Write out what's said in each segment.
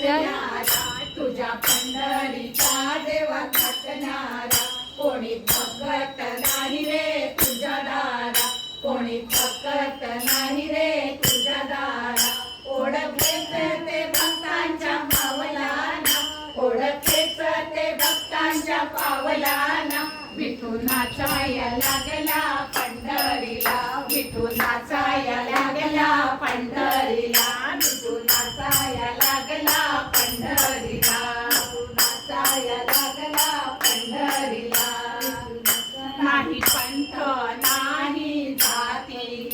थकणारा तुझ्या पंढरीचा देवा थकणारा कोणी थकत नाही रे तुझ्या दारा कोणी थकत नाही रे तुझ्या दारा ओळखेच ते भक्तांच्या पावलाना ओळखेच ते भक्तांच्या पावलाना विठू नाचाया लागला पंढरीला विठू नाचाया लागला पंढरीला विठू नाचाया लागला पंढरीला नाचाया लागला पंढरीला नाही पंथ नाही जाती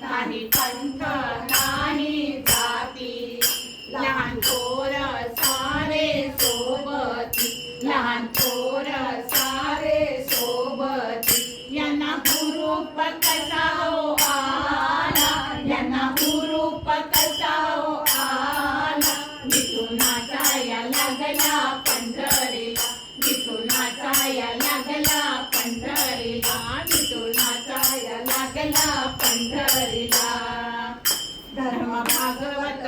नाही पंथ नाही जाती लहान थोर सारे सोबती लहान थोर सारे सोबती यांना हुरूप कसा हो आला यांना हुरूप कसा हो आला विठू नाचाया लागला पंढरीला विठू नाचाया लागला पंढरीला विठू नाचाया लागला पंढरीला धर्म भागवत